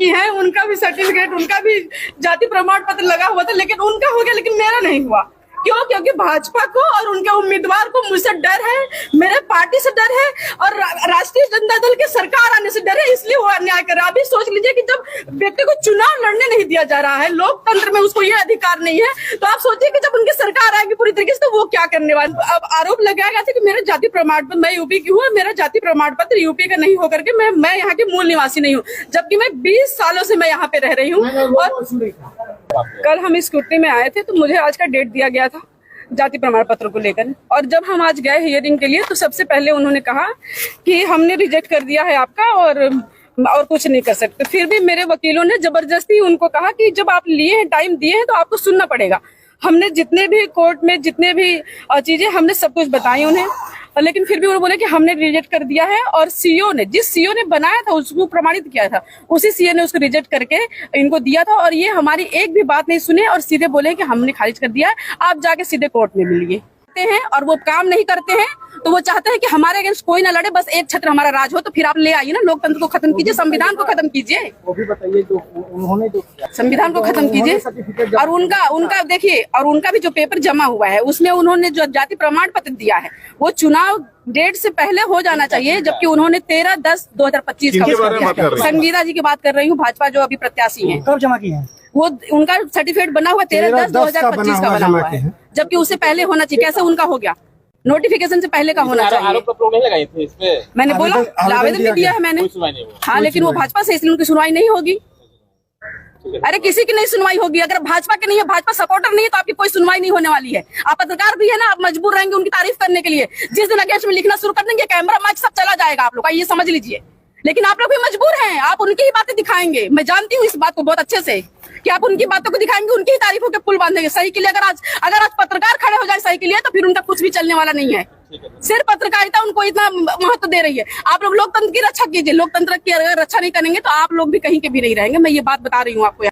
की हैं, उनका भी सर्टिफिकेट, उनका भी जाति प्रमाण पत्र लगा हुआ था, लेकिन उनका हो गया, लेकिन मेरा नहीं हुआ। क्यों? क्योंकि भाजपा को और उनके उम्मीदवार को मुझसे डर है, मेरे पार्टी से डर है और राष्ट्रीय जनता दल के सरकार आने से डर है, इसलिए वो अन्याय कर रहा है। अभी सोच लीजिए कि जब व्यक्ति को चुनाव लड़ने नहीं दिया जा रहा है, लोकतंत्र में उसको ये अधिकार नहीं है, तो आप सोचिए कि जब उनकी सरकार आएगी पूरी तरीके से तो वो क्या करने वाले। अब आरोप लगाया गया था कि मेरा जाति प्रमाण पत्र, मैं यूपी की हूँ, मेरा जाति प्रमाण पत्र यूपी का नहीं होकर के मैं यहाँ की मूल निवासी नहीं हूँ, जबकि मैं 20 सालों से मैं यहाँ पे रह रही हूँ। और कल हम स्कूटी में आए थे तो मुझे आज का डेट दिया गया था जाति प्रमाण पत्र को लेकर, और जब हम आज गए हियरिंग के लिए तो सबसे पहले उन्होंने कहा कि हमने रिजेक्ट कर दिया है आपका और कुछ नहीं कर सकते। फिर भी मेरे वकीलों ने जबरदस्ती उनको कहा कि जब आप लिए हैं, टाइम दिए हैं, तो आपको सुनना पड़ेगा। हमने जितने भी कोर्ट में जितने भी चीजें हमने सब कुछ बताई उन्हें, लेकिन फिर भी उन्होंने बोले कि हमने रिजेक्ट कर दिया है। और सीओ ने, जिस सीओ ने बनाया था उसको प्रमाणित किया था, उसी सीओ ने उसको रिजेक्ट करके इनको दिया था, और ये हमारी एक भी बात नहीं सुने और सीधे बोले कि हमने खारिज कर दिया है, आप जाके सीधे कोर्ट में मिलिए हैं। और वो काम नहीं करते हैं, तो वो चाहते हैं कि हमारे अगेंस्ट कोई ना लड़े, बस एक छत्र हमारा राज हो। तो फिर आप ले आइए ना, लोकतंत्र को खत्म कीजिए, संविधान को खत्म कीजिए, वो भी बताइए जो उन्होंने जो संविधान को खत्म कीजिए। और उनका देखिए, और उनका भी जो पेपर जमा हुआ है उसमें उन्होंने जो जाति प्रमाण पत्र दिया है वो चुनाव डेट से पहले हो जाना चाहिए, जबकि उन्होंने 13/10/2025 का संगीता जी की बात कर रही हूँ, भाजपा जो अभी प्रत्याशी है। कब जमा की है? वो उनका सर्टिफिकेट बना हुआ 13/10/2025 का बना हुआ है, जबकि उससे पहले होना चाहिए। कैसे उनका हो गया? नोटिफिकेशन से पहले का होना चाहिए। आरोप प्रत्यारोप नहीं लगाए थे इसमें? मैंने बोला आवेदन भी दिया है मैंने, हाँ, लेकिन वो भाजपा से, इसलिए उनकी सुनवाई नहीं होगी। अरे किसी की नहीं सुनवाई होगी, अगर भाजपा के नहीं है, भाजपा सपोर्टर नहीं है, तो आपकी कोई सुनवाई नहीं होने वाली है। आप पत्रकार भी है ना, आप मजबूर रहेंगे उनकी तारीफ करने के लिए। जिस दिन अगेंस्ट में लिखना शुरू कर देंगे, कैमरा माइक सब चला जाएगा आप लोग का, ये समझ लीजिए। लेकिन आप लोग भी मजबूर हैं, आप उनकी ही बातें दिखाएंगे। मैं जानती हूँ इस बात को बहुत अच्छे से कि आप उनकी बातों को दिखाएंगे, उनकी ही तारीफों के पुल बांधेंगे। सही के लिए अगर आज पत्रकार खड़े हो जाए सही के लिए, तो फिर उनका कुछ भी चलने वाला नहीं है। सिर्फ पत्रकारिता उनको इतना महत्व दे रही है। आप लोग लोकतंत्र की रक्षा कीजिए, लोकतंत्र की अगर रक्षा नहीं करेंगे तो आप लोग भी कहीं के भी नहीं रहेंगे। मैं ये बात बता रही हूँ आपको।